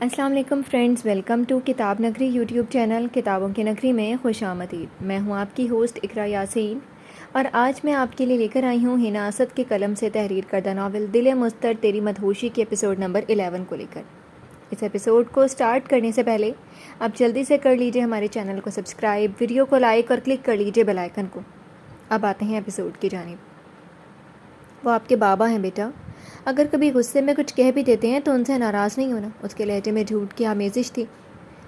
السلام علیکم friends, welcome to کتاب نگری یوٹیوب چینل کتابوں کی نگری میں خوش آمدید۔ میں ہوں آپ کی ہوسٹ اقرا یاسین، اور آج میں آپ کے لیے لے کر آئی ہوں ہنا اسد کے قلم سے تحریر کردہ ناول دل مضطر تیری مدہوشی کے ایپیسوڈ نمبر 11 کو لے کر۔ اس ایپیسوڈ کو سٹارٹ کرنے سے پہلے آپ جلدی سے کر لیجئے ہمارے چینل کو سبسکرائب، ویڈیو کو لائک اور کلک کر لیجئے بیل آئیکن کو۔ اب آتے ہیں ایپیسوڈ کی جانب۔ وہ آپ کے بابا ہیں بیٹا، اگر کبھی غصے میں کچھ کہہ بھی دیتے ہیں تو ان سے ناراض نہیں ہونا۔ اس کے لہجے میں جھوٹ کی آمیزش تھی۔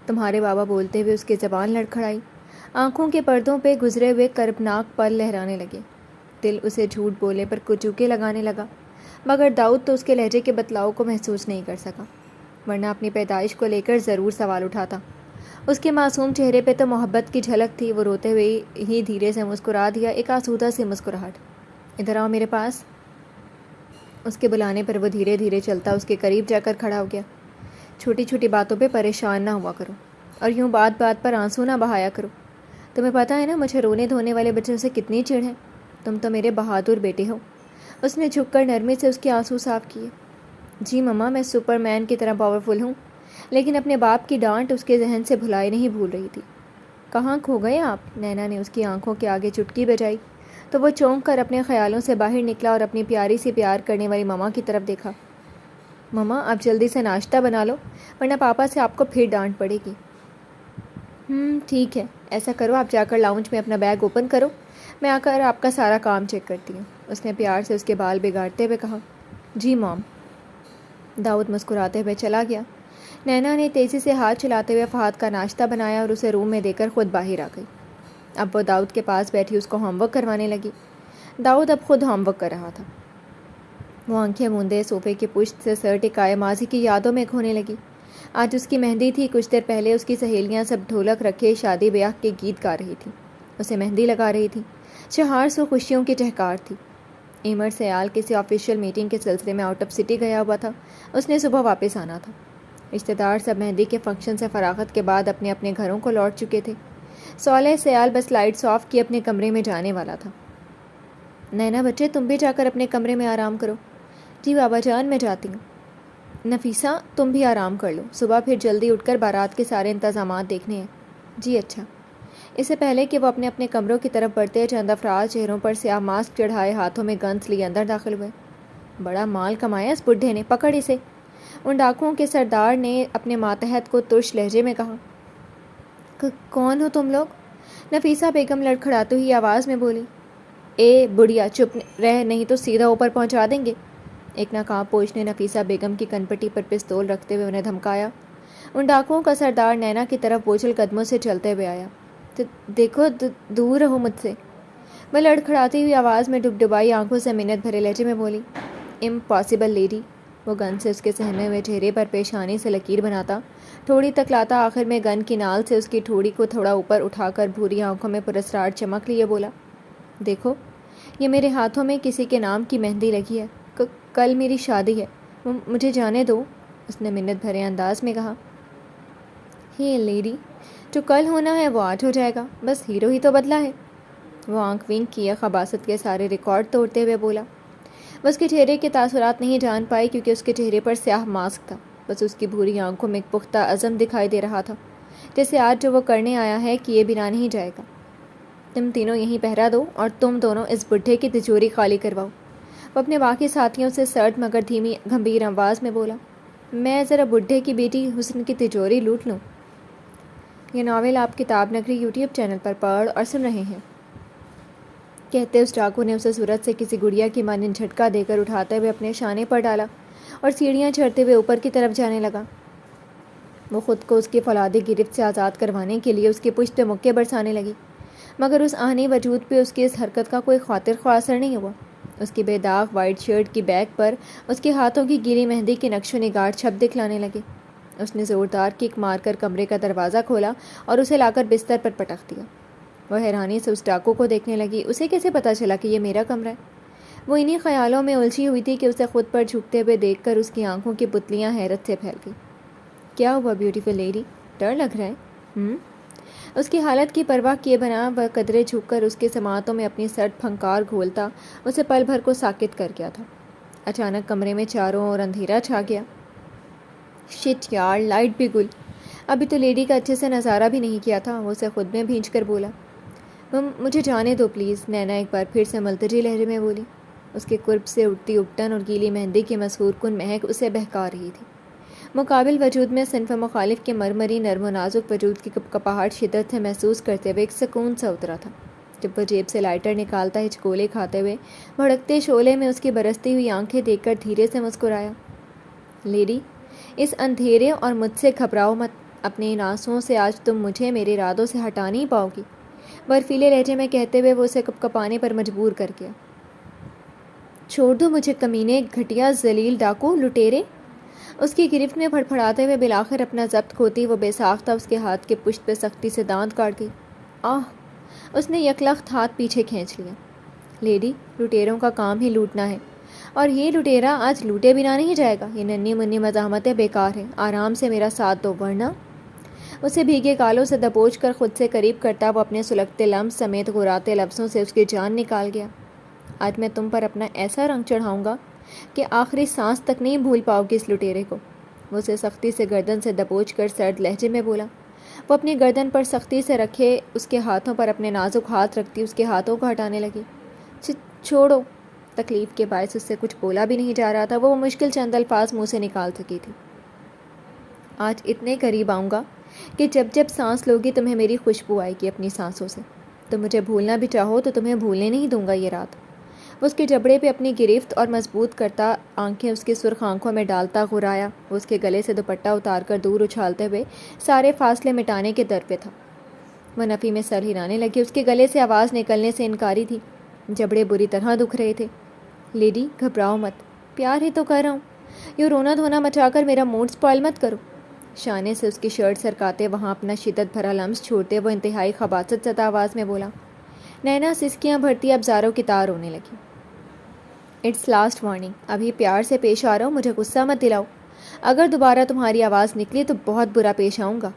تمہارے بابا بولتے ہوئے اس کی زبان لڑکھڑائی، آنکھوں کے پردوں پہ گزرے ہوئے کربناک پل لہرانے لگے۔ دل اسے جھوٹ بولنے پر کچوکے لگانے لگا، مگر داؤد تو اس کے لہجے کے بتلاؤ کو محسوس نہیں کر سکا، ورنہ اپنی پیدائش کو لے کر ضرور سوال اٹھاتا۔ اس کے معصوم چہرے پہ تو محبت کی جھلک تھی۔ وہ روتے ہوئے ہی دھیرے سے مسکرا دیا، ایک آسودہ سی مسکراہٹ۔ ادھر آؤ میرے پاس۔ اس کے بلانے پر وہ دھیرے دھیرے چلتا اس کے قریب جا کر کھڑا ہو گیا۔ چھوٹی چھوٹی باتوں پہ پریشان نہ ہوا کرو، اور یوں بات بات پر آنسو نہ بہایا کرو۔ تمہیں پتہ ہے نا مجھے رونے دھونے والے بچوں سے کتنی چڑ ہے۔ تم تو میرے بہادر بیٹے ہو۔ اس نے جھک کر نرمی سے اس کے آنسو صاف کیے۔ جی مما، میں سپر مین کی طرح پاورفل ہوں، لیکن اپنے باپ کی ڈانٹ اس کے ذہن سے بھلائی نہیں بھول رہی تھی۔ کہاں کھو گئے آپ؟ نینا نے اس کی آنکھوں کے آگے چٹکی بجائی تو وہ چونک کر اپنے خیالوں سے باہر نکلا اور اپنی پیاری سی پیار کرنے والی ماما کی طرف دیکھا۔ ماما، آپ جلدی سے ناشتہ بنا لو، ورنہ پاپا سے آپ کو پھر ڈانٹ پڑے گی۔ ٹھیک ہے، ایسا کرو آپ جا کر لاؤنج میں اپنا بیگ اوپن کرو، میں آ کر آپ کا سارا کام چیک کرتی ہوں۔ اس نے پیار سے اس کے بال بگاڑتے ہوئے کہا۔ جی مام۔ داؤد مسکراتے ہوئے چلا گیا۔ نینا نے تیزی سے ہاتھ چلاتے ہوئے فہد کا ناشتہ بنایا اور اسے روم میں دے کر خود باہر آ گئی۔ اب وہ داؤد کے پاس بیٹھی اس کو ہوم ورک کروانے لگی۔ داؤد اب خود ہوم ورک کر رہا تھا۔ وہ آنکھیں موندے صوفے کی پشت سے سر ٹکائے ماضی کی یادوں میں کھونے لگی۔ آج اس کی مہندی تھی۔ کچھ دیر پہلے اس کی سہیلیاں سب ڈھولک رکھے شادی بیاہ کے گیت گا رہی تھی، اسے مہندی لگا رہی تھی۔ چہار سو خوشیوں کی چہکار تھی۔ ایمر سیال کسی آفیشیل میٹنگ کے سلسلے میں آؤٹ آف سٹی گیا ہوا تھا۔ اس نے صبح واپس آنا تھا۔ رشتہ دار سب مہندی کے فنکشن سے فراغت کے بعد اپنے اپنے گھروں کو لوٹ چکے تھے۔ صالح سیال بس لائٹس آف کی اپنے کمرے میں جانے والا تھا۔ نینا بچے، تم بھی جا کر اپنے کمرے میں آرام کرو۔ جی بابا جان، میں جاتی ہوں۔ نفیسہ، تم بھی آرام کر لو، صبح پھر جلدی اٹھ کر بارات کے سارے انتظامات دیکھنے ہیں۔ جی اچھا۔ اس سے پہلے کہ وہ اپنے اپنے کمروں کی طرف بڑھتے، چند افراد چہروں پر سیاہ ماسک چڑھائے ہاتھوں میں گنس لیے اندر داخل ہوئے۔ بڑا مال کمایا اس بڈھے نے، پکڑ اسے، ان ڈاکوؤں کے سردار نے اپنے ماتحت کو ترش لہجے میں کہا۔ کون ہو تم لوگ؟ نفیسہ بیگم لڑکھڑاتی ہوئی آواز میں بولی۔ اے بڑھیا، چپ رہ نہیں تو سیدھا اوپر پہنچا دیں گے۔ ایک نقاب پوش نے نفیسہ بیگم کی کنپٹی پر پستول رکھتے ہوئے انہیں دھمکایا۔ ان ڈاکوؤں کا سردار نینا کی طرف بوجھل قدموں سے چلتے ہوئے آیا۔ دیکھو، دور رہو مجھ سے، وہ لڑکھڑاتی ہوئی آواز میں ڈبڈبائی آنکھوں سے منت بھرے لہجے میں بولی۔ امپاسبل لیڈی، وہ گن سے اس کے سہمے ہوئے چہرے پر پیشانی سے لکیر بناتا، تھوڑی تک لاتا، آخر میں گن کی نال سے اس کی ٹھوڑی کو تھوڑا اوپر اٹھا کر بھوری آنکھوں میں پراسرار چمک لیے بولا۔ دیکھو، یہ میرے ہاتھوں میں کسی کے نام کی مہندی لگی ہے۔ کل میری شادی ہے، مجھے جانے دو، اس نے منت بھرے انداز میں کہا۔ ہے لیڈی، جو کل ہونا ہے وہ آج ہو جائے گا، بس ہیرو ہی تو بدلا ہے۔ وہ آنکھ ونک کیے خباثت کے سارے ریکارڈ توڑتے ہوئے بولا۔ وہ اس کے چہرے کے تاثرات نہیں جان پائی، کیونکہ اس کے چہرے پر سیاہ ماسک تھا۔ بس اس کی بھوری آنکھوں میں ایک پختہ عزم دکھائی دے رہا تھا، جیسے آج جو وہ کرنے آیا ہے کیے بنا نہیں جائے گا۔ تم تینوں یہیں پہرا دو، اور تم دونوں اس بڈھے کی تجوری خالی کرواؤ، وہ اپنے باقی ساتھیوں سے سرد مگر دھیمی گمبھیر آواز میں بولا۔ میں ذرا بڈھے کی بیٹی حسن کی تجوری لوٹ لوں۔ یہ ناول آپ کتاب نگری یوٹیوب چینل پر پڑھ اور سن رہے ہیں۔ کہتے اس ڈاکو نے اسے صورت سے کسی گڑیا کی مانند جھٹکا دے کر اٹھاتے ہوئے اپنے شانے پر ڈالا اور سیڑھیاں چڑھتے ہوئے اوپر کی طرف جانے لگا۔ وہ خود کو اس کی فولادی گرفت سے آزاد کروانے کے لیے اس کی پشت پہ مکے برسانے لگی، مگر اس آہنی وجود پہ اس کی اس حرکت کا کوئی خاطر خواہ اثر نہیں ہوا۔ اس کی بے داغ وائٹ شرٹ کی بیک پر اس کے ہاتھوں کی گیلی مہندی کے نقش و نگار چھپ دکھلانے لگے۔ اس نے زوردار کک مار کر کمرے کا دروازہ کھولا اور اسے لا کر بستر پر پٹک دیا۔ وہ حیرانی سے اس ڈاکو کو دیکھنے لگی۔ اسے کیسے پتہ چلا کہ یہ میرا کمرہ ہے؟ وہ انہی خیالوں میں الجھی ہوئی تھی کہ اسے خود پر جھکتے ہوئے دیکھ کر اس کی آنکھوں کی پتلیاں حیرت سے پھیل گئی۔ کیا ہوا بیوٹیفل لیڈی، ڈر لگ رہا ہے؟ اس کی حالت کی پرواہ کیے بنا وہ قدرے جھک کر اس کے سماعتوں میں اپنی سرد پھنکار گھولتا اسے پل بھر کو ساکت کر گیا تھا۔ اچانک کمرے میں چاروں اور اندھیرا چھا گیا۔ شٹ یار، لائٹ بھی گل۔ ابھی تو لیڈی کا اچھے سے نظارہ بھی نہیں کیا تھا، وہ اسے خود میں بھینچ کر بولا۔ مجھے جانے دو پلیز، نینا ایک بار پھر سے ملتجی لہجے میں بولی۔ اس کے قرب سے اٹھتی اپٹن اور گیلی مہندی کی مسحور کن مہک اسے بہکا رہی تھی۔ مقابل وجود میں صنف مخالف کے مرمری نرم و نازک وجود کی کپاہٹ شدت سے محسوس کرتے ہوئے ایک سکون سا اترا تھا۔ جب وہ جیب سے لائٹر نکالتا ہچکولے کھاتے ہوئے بھڑکتے شعلے میں اس کی برستی ہوئی آنکھیں دیکھ کر دھیرے سے مسکرایا۔ لیڈی، اس اندھیرے اور مجھ سے گھبراؤ مت، اپنے ان آنسوؤں سے آج تم مجھے میرے ارادوں سے ہٹا نہیں پاؤ گی، برفیلے لہجے میں کہتے ہوئے وہ اسے کپکپانے پر مجبور کر گیا۔ چھوڑ دو مجھے کمینے، گھٹیا، ذلیل، ڈاکو، لٹیرے۔ اس کی گرفت میں پھڑپھڑاتے ہوئے بالآخر اپنا ضبط کھوتی وہ بے ساختہ اس کے ہاتھ کے پشت پہ سختی سے دانت کاٹ گئی۔ آہ! اس نے یکلخت ہاتھ پیچھے کھینچ لیا۔ لیڈی، لٹیروں کا کام ہی لوٹنا ہے، اور یہ لٹیرا آج لوٹے بنا نہیں جائے گا۔ یہ ننھی منھی مزاحمتیں بیکار ہیں، آرام سے میرا ساتھ دو ورنہ۔ اسے بھیگے گالوں سے دبوچ کر خود سے قریب کرتا وہ اپنے سلگتے لمس سمیت غراتے لفظوں سے اس کی جان نکال گیا۔ آج میں تم پر اپنا ایسا رنگ چڑھاؤں گا کہ آخری سانس تک نہیں بھول پاؤ گی اس لٹیرے کو۔ وہ اسے سختی سے گردن سے دبوچ کر سرد لہجے میں بولا۔ وہ اپنی گردن پر سختی سے رکھے اس کے ہاتھوں پر اپنے نازک ہاتھ رکھتی اس کے ہاتھوں کو ہٹانے لگی۔ چھوڑو۔ تکلیف کے باعث اس سے کچھ بولا بھی نہیں جا رہا تھا، وہ مشکل چند الفاظ منہ سے نکال سکی تھی۔ آج اتنے قریب آؤں گا کہ جب جب سانس لوگی تمہیں میری خوشبو آئے گی اپنی سانسوں سے۔ تم مجھے بھولنا بھی چاہو تو تمہیں بھولنے نہیں دوں گا یہ رات۔ وہ اس کے جبڑے پہ اپنی گرفت اور مضبوط کرتا آنکھیں اس کی سرخ آنکھوں میں ڈالتا غرایا۔ وہ اس کے گلے سے دوپٹہ اتار کر دور اچھالتے ہوئے سارے فاصلے مٹانے کے در پہ تھا۔ وہ نفی میں سر ہلانے لگی، اس کے گلے سے آواز نکلنے سے انکاری تھی، جبڑے بری طرح دکھ رہے تھے۔ لیڈی، گھبراؤ مت، پیار ہی تو کر رہا ہوں، یوں رونا دھونا مچا کر میرا موڈ سپوائل مت کرو۔ شانے سے اس کی شرٹ سرکاتے وہاں اپنا شدت بھرا لمس چھوڑتے وہ انتہائی خباثت زدہ آواز میں بولا۔ نینا سسکیاں بھرتی اب زاروں کی تار رونے لگی۔ اٹس لاسٹ وارننگ، ابھی پیار سے پیش آ رہا ہوں، مجھے غصہ مت دلاؤ۔ اگر دوبارہ تمہاری آواز نکلی تو بہت برا پیش آؤں گا۔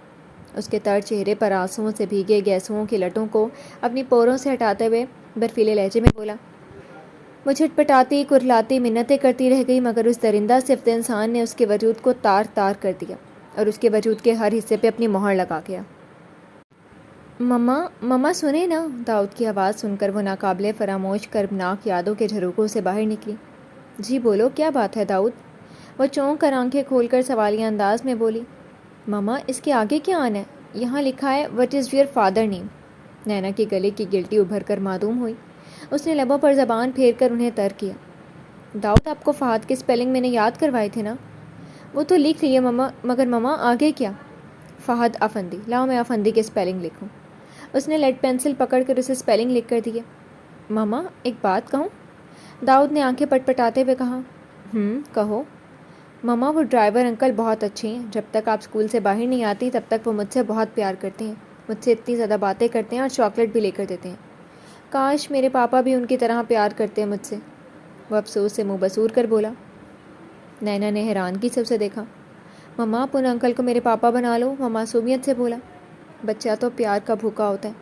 اس کے تر چہرے پر آنسوؤں سے بھیگے گیسوؤں کی لٹوں کو اپنی پوروں سے ہٹاتے ہوئے برفیلے لہجے میں بولا۔ وہ چھٹپٹاتی کرلاتی منتیں کرتی رہ گئی، مگر اس درندہ صفت انسان نے اس کے وجود کو تار تار کر دیا اور اس کے وجود کے ہر حصے پہ اپنی مہر لگا گیا۔ مما سنیں نا، داؤد کی آواز سن کر وہ ناقابل فراموش کربناک یادوں کے جھروکوں سے باہر نکلی۔ جی بولو، کیا بات ہے داؤد؟ وہ چونک کر آنکھیں کھول کر سوالیہ انداز میں بولی۔ مما، اس کے آگے کیا آنا ہے؟ یہاں لکھا ہے what is your father name. Nina کی گلے کی گلٹی ابھر کر معدوم ہوئی۔ اس نے لبوں پر زبان پھیر کر انہیں تر کیا۔ داؤد، آپ کو فہد کے سپیلنگ میں نے یاد کروائے تھے نا؟ وہ تو لکھ لیے مما، مگر مما آگے کیا؟ فہد افندی، لاؤ میں افندی کے سپیلنگ لکھوں۔ اس نے لیڈ پینسل پکڑ کر اسے سپیلنگ لکھ کر دیے۔ مما، ایک بات کہوں؟ داؤد نے آنکھیں پٹپٹاتے ہوئے کہا۔ کہو۔ مما، وہ ڈرائیور انکل بہت اچھے ہیں، جب تک آپ اسکول سے باہر نہیں آتی تب تک وہ مجھ سے بہت پیار کرتے ہیں، مجھ سے اتنی زیادہ باتیں کرتے ہیں اور چاکلیٹ بھی لے کر دیتے ہیں۔ کاش میرے پاپا بھی ان کی طرح پیار کرتے ہیں مجھ سے، وہ افسوس سے منہ بسور کر بولا۔ نینا نے حیرانگی سے اسے دیکھا۔ مما، آپ ان انکل کو میرے پاپا بنا لو، وہ معصومیت سے بولا۔ بچہ تو پیار کا بھوکا ہوتا ہے،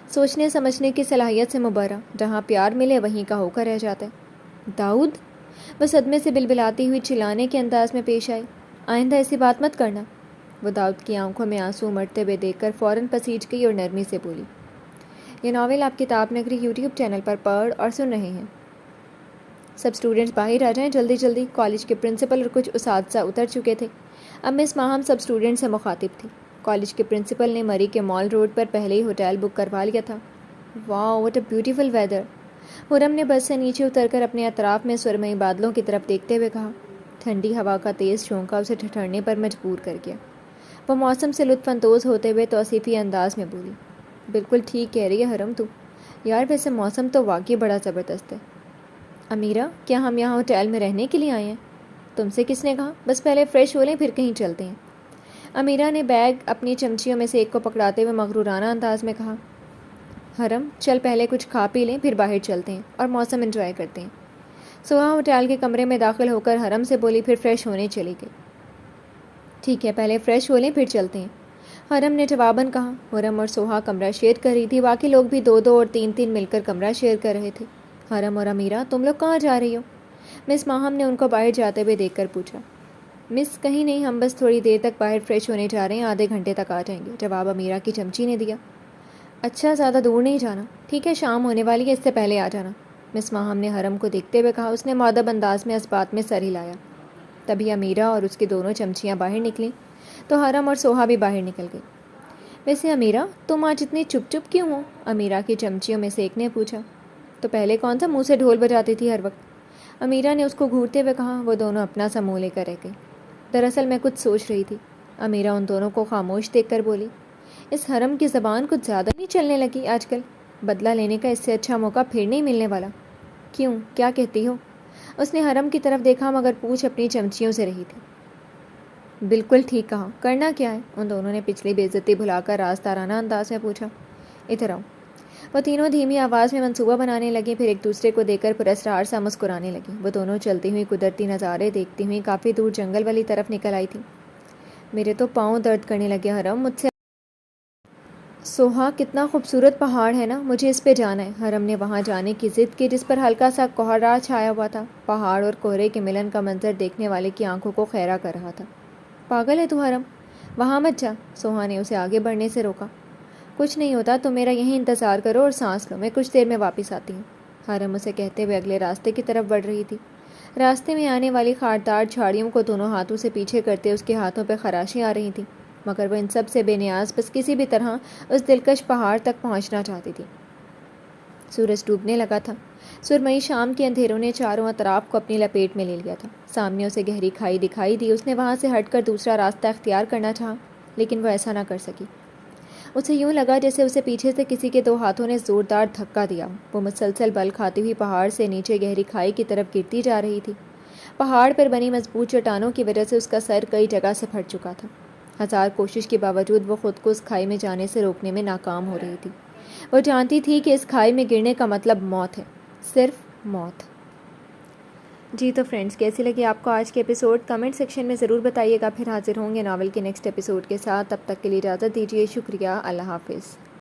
سوچنے سمجھنے کی صلاحیت سے مبرہ، جہاں پیار ملے وہیں کا ہو کر رہ جاتا ہے۔ داؤد، وہ صدمے سے بلبلاتی ہوئی چلانے کے انداز میں پیش آئی۔ آئندہ ایسی بات مت کرنا۔ وہ داؤد کی آنکھوں میں آنسو امڑتے ہوئے دیکھ کر فوراً پسیج گئی اور نرمی سے بولی۔ یہ ناول آپ کتاب نگری یوٹیوب چینل پر پڑھ اور سن رہے ہیں۔ سب اسٹوڈنٹس باہر آ جائیں جلدی جلدی، کالج کے پرنسپل اور کچھ اساتذہ اتر چکے تھے۔ اب مس ماہم سب اسٹوڈنٹ سے مخاطب تھی۔ کالج کے پرنسپل نے مری کے مال روڈ پر پہلے ہی ہوٹل بک کروا لیا تھا۔ واو، واٹ اے بیوٹیفل ویدر! خرم نے بس سے نیچے اتر کر اپنے اطراف میں سرمئی بادلوں کی طرف دیکھتے ہوئے کہا۔ ٹھنڈی ہوا کا تیز جھونکا اسے ٹھٹھرنے پر مجبور کر گیا۔ وہ موسم سے لطف اندوز ہوتے ہوئے توصیفی انداز میں بولی۔ بالکل ٹھیک کہہ رہی ہے حرم تو، یار ویسے موسم تو واقعی بڑا زبردست ہے۔ امیرہ، کیا ہم یہاں ہوٹل میں رہنے کے لیے آئے ہیں؟ تم سے کس نے کہا؟ بس پہلے فریش ہو لیں پھر کہیں چلتے ہیں۔ امیرہ نے بیگ اپنی چمچیوں میں سے ایک کو پکڑاتے ہوئے مغرورانہ انداز میں کہا۔ حرم، چل پہلے کچھ کھا پی لیں پھر باہر چلتے ہیں اور موسم انجوائے کرتے ہیں۔ سوہا ہوٹل کے کمرے میں داخل ہو کر حرم سے بولی، پھر فریش ہونے چلی گئی۔ ٹھیک ہے، پہلے فریش ہو لیں پھر چلتے ہیں، حرم نے جواباً کہا۔ حرم اور سوہا کمرہ شیئر کر رہی تھی، باقی لوگ بھی دو دو اور تین تین مل کر کمرہ شیئر کر رہے تھے۔ حرم اور امیرہ، تم لوگ کہاں جا رہی ہو؟ مس ماہم نے ان کو باہر جاتے ہوئے دیکھ کر پوچھا۔ مس کہیں نہیں، ہم بس تھوڑی دیر تک باہر فریش ہونے جا رہے ہیں، آدھے گھنٹے تک آ جائیں گے، جواب امیرہ کی چمچی نے دیا۔ اچھا، زیادہ دور نہیں جانا؟ ٹھیک ہے، شام ہونے والی ہے، اس سے پہلے آ جانا، مس ماہم نے حرم کو دیکھتے ہوئے کہا۔ اس نے مؤدب انداز میں اس بات میں سر ہلایا۔ تبھی امیرہ اور اس کی دونوں چمچیاں باہر نکلیں تو حرم اور سوہا بھی باہر نکل گئی۔ ویسے امیرہ، تم آج اتنی چپ چپ کیوں ہو؟ امیرہ کی چمچیوں میں سے ایک نے پوچھا۔ تو پہلے کون سا منہ سے ڈھول بجاتی تھی ہر وقت؟ امیرہ نے اس کو گھورتے ہوئے کہا۔ وہ دونوں اپنا سا منہ لے کر رہ گئی۔ دراصل میں کچھ سوچ رہی تھی، امیرہ ان دونوں کو خاموش دیکھ کر بولی۔ اس حرم کی زبان کچھ زیادہ نہیں چلنے لگی آج کل؟ بدلہ لینے کا اس سے اچھا موقع پھر نہیں ملنے والا۔ کیوں، کیا کہتی ہو؟ اس نے حرم کی طرف دیکھا مگر پوچھ اپنی چمچیوں سے رہی تھی۔ بالکل ٹھیک کہا، کرنا کیا ہے؟ ان دونوں نے پچھلی بے عزتی بھلا کر رازدارانہ انداز میں پوچھا۔ ادھر آؤ۔ وہ تینوں دھیمی آواز میں منصوبہ بنانے لگیں، پھر ایک دوسرے کو دیکھ کر پراسرار سا مسکرانے لگیں۔ وہ دونوں چلتی ہوئی قدرتی نظارے دیکھتی ہوئی کافی دور جنگل والی طرف نکل آئی تھیں۔ میرے تو پاؤں درد کرنے لگے حرم، مجھ سے سوہا کتنا خوبصورت پہاڑ ہے نا، مجھے اس پہ جانا ہے۔ حرم نے وہاں جانے کی ضد کی جس پر ہلکا سا کوہرا چھایا ہوا تھا۔ پہاڑ اور کوہرے کے ملن کا منظر دیکھنے والے کی آنکھوں کو خیرہ کر رہا تھا۔ پاگل ہے تو حرم، وہاں مت جا، سوہا نے اسے آگے بڑھنے سے روکا۔ کچھ نہیں ہوتا، تم میرا یہیں انتظار کرو اور سانس لو، میں کچھ دیر میں واپس آتی ہوں۔ حرم اسے کہتے ہوئے اگلے راستے کی طرف بڑھ رہی تھی۔ راستے میں آنے والی خاردار جھاڑیوں کو دونوں ہاتھوں سے پیچھے کرتے اس کے ہاتھوں پہ خراشیں آ رہی تھیں، مگر وہ ان سب سے بے نیاز بس کسی بھی طرح اس دلکش پہاڑ تک پہنچنا چاہتی تھی۔ سورج ڈوبنے لگا تھا۔ سرمئی شام کے اندھیروں نے چاروں اطراف کو اپنی لپیٹ میں لے لیا تھا۔ سامنے اسے گہری کھائی دکھائی دی۔ اس نے وہاں سے ہٹ کر دوسرا راستہ اختیار کرنا چاہا، لیکن وہ ایسا نہ کر سکی۔ اسے یوں لگا جیسے اسے پیچھے سے کسی کے دو ہاتھوں نے زوردار دھکا دیا۔ وہ مسلسل بل کھاتی ہوئی پہاڑ سے نیچے گہری کھائی کی طرف گرتی جا رہی تھی۔ پہاڑ پر بنی مضبوط چٹانوں کی وجہ سے اس کا سر کئی جگہ سے پھٹ چکا تھا۔ ہزار کوشش کے باوجود وہ خود کو اس کھائی میں جانے سے روکنے میں ناکام ہو رہی تھی۔ وہ جانتی تھی کہ اس کھائی میں گرنے کا مطلب موت ہے، صرف موت۔ جی تو فرینڈز، کیسی لگی آپ کو آج کے ایپیسوڈ؟ کمنٹ سیکشن میں ضرور بتائیے گا۔ پھر حاضر ہوں گے ناول کے نیکسٹ ایپیسوڈ کے ساتھ، تب تک کے لیے اجازت دیجیے۔ شکریہ، اللہ حافظ۔